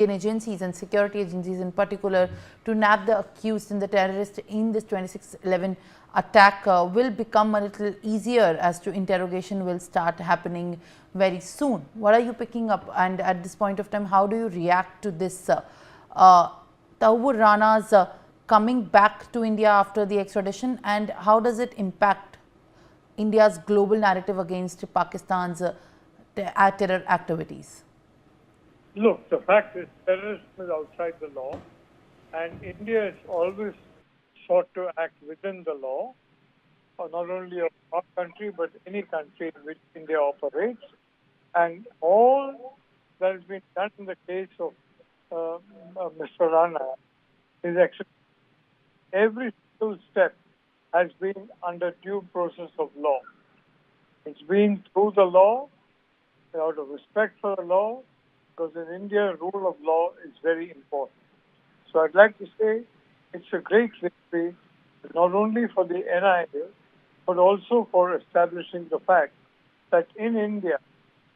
agencies and security agencies in particular to nab the accused and the terrorist in this 26/11 attack will become a little easier as to interrogation will start happening very soon. What are you picking up, and at this point of time, how do you react to this Tahawwur Rana's coming back to India after the extradition, and how does it impact India's global narrative against Pakistan's terror activities? Look, the fact is terrorism is outside the law, and India has always sought to act within the law, not only of our country but any country in which India operates. And all that has been done in the case of Mr. Rana is actually every single step has been under due process of law. It's been through the law, out of respect for the law, because in India, rule of law is very important. So I'd like to say it's a great victory, not only for the NIA, but also for establishing the fact that in India,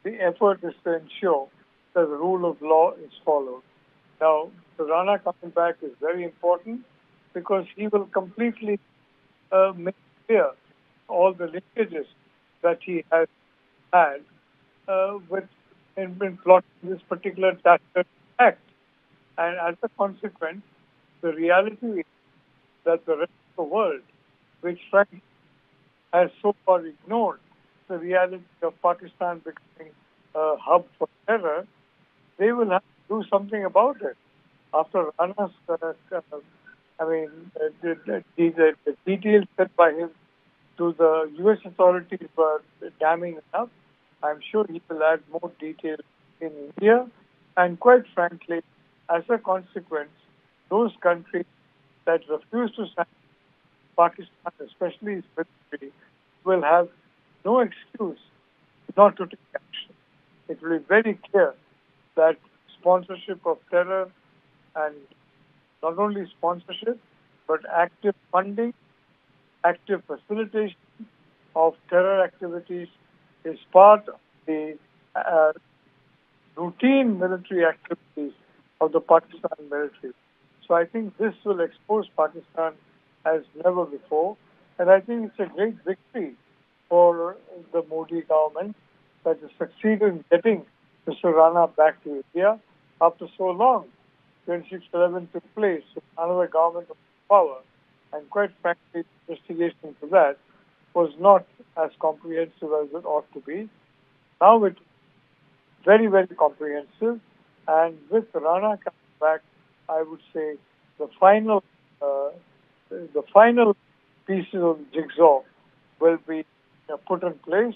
the effort is to ensure that the rule of law is followed. Now, the Rana coming back is very important because he will completely make clear all the linkages that he has had with in plotting this particular terrorist act. And as a consequence, the reality is that the rest of the world, which frankly has so far ignored the reality of Pakistan becoming a hub for terror, they will have to do something about it. After Rana's, the details said by him to the U.S. authorities were damning enough. I'm sure he will add more detail in India. And quite frankly, as a consequence, those countries that refuse to sanction Pakistan, especially its military, will have no excuse not to take action. It will be very clear that sponsorship of terror, and not only sponsorship, but active funding, active facilitation of terror activities is part of the routine military activities of the Pakistan military. So I think this will expose Pakistan as never before. And I think it's a great victory for the Modi government that has succeeded in getting Mr. Rana back to India after so long. 26/11 took place with another government of power. And quite frankly, the investigation into that was not as comprehensive as it ought to be. Now it's very, very comprehensive. And with Rana coming back, I would say the final pieces of the jigsaw will be put in place,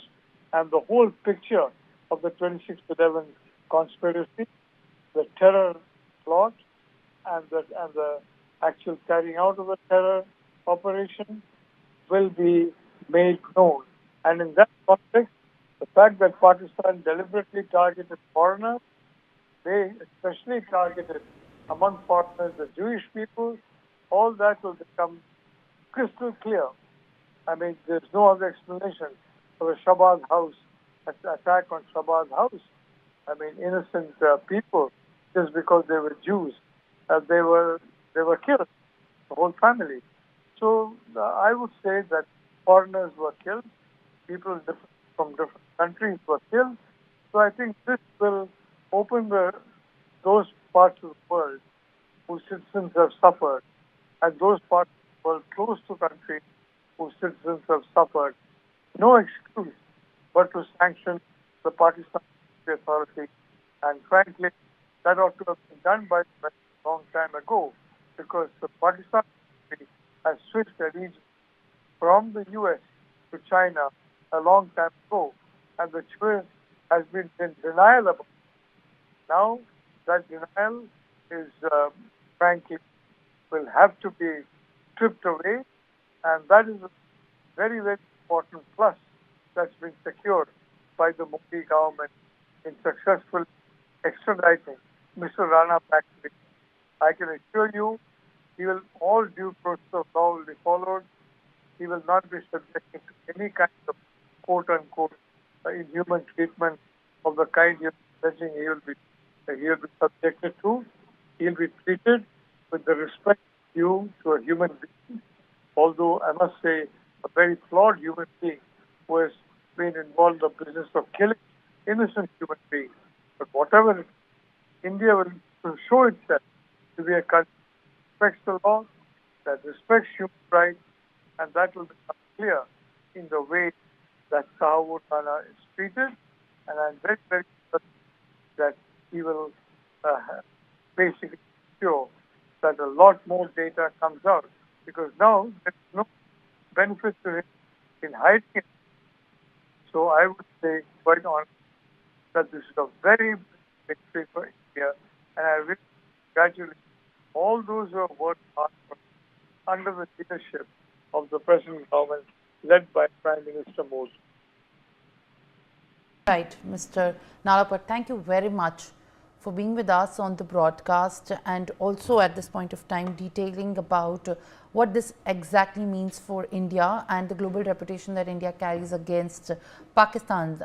and the whole picture of the 26/11 conspiracy, the terror plot, and the actual carrying out of the terror operation will be made known. And in that context, the fact that Pakistan deliberately targeted foreigners, they especially targeted among foreigners the Jewish people, all that will become crystal clear. I mean, there's no other explanation for a Shabaz house, attack on Shabaz house. I mean, innocent people, just because they were Jews, they were killed, the whole family. So I would say that foreigners were killed, people from different countries were killed. So I think this will open those parts of the world whose citizens have suffered, and those parts of the world close to countries whose citizens have suffered, no excuse but to sanction the Pakistan authority. And frankly, that ought to have been done by a long time ago, because the Pakistan has switched allegiance from the U.S. to China a long time ago, and the choice has been in denial about it. Now, that denial is, frankly, will have to be stripped away, and that is a very, very important plus that's been secured by the Modi government in successfully extraditing Mr. Rana back to India. I can assure you, all due process of law will be followed. He will not be subjected to any kind of quote-unquote inhuman treatment of the kind you're alleging he will be that he'll be subjected to. He'll be treated with the respect due to a human being, although I must say a very flawed human being who has been involved in the business of killing innocent human beings. But whatever it is, India will show itself to be a country that respects the law, that respects human rights, and that will become clear in the way that Tahawwur Rana is treated. And I'm very, very certain that he will basically ensure that a lot more data comes out, because now there is no benefit to him in hiding it. So I would say, quite honestly, that this is a very big victory for India, and I really congratulate all those who have worked hard under the leadership of the present government led by Prime Minister Modi. Right, Mr. Nalapat, thank you very much for being with us on the broadcast, and also at this point of time detailing about what this exactly means for India and the global reputation that India carries against Pakistan.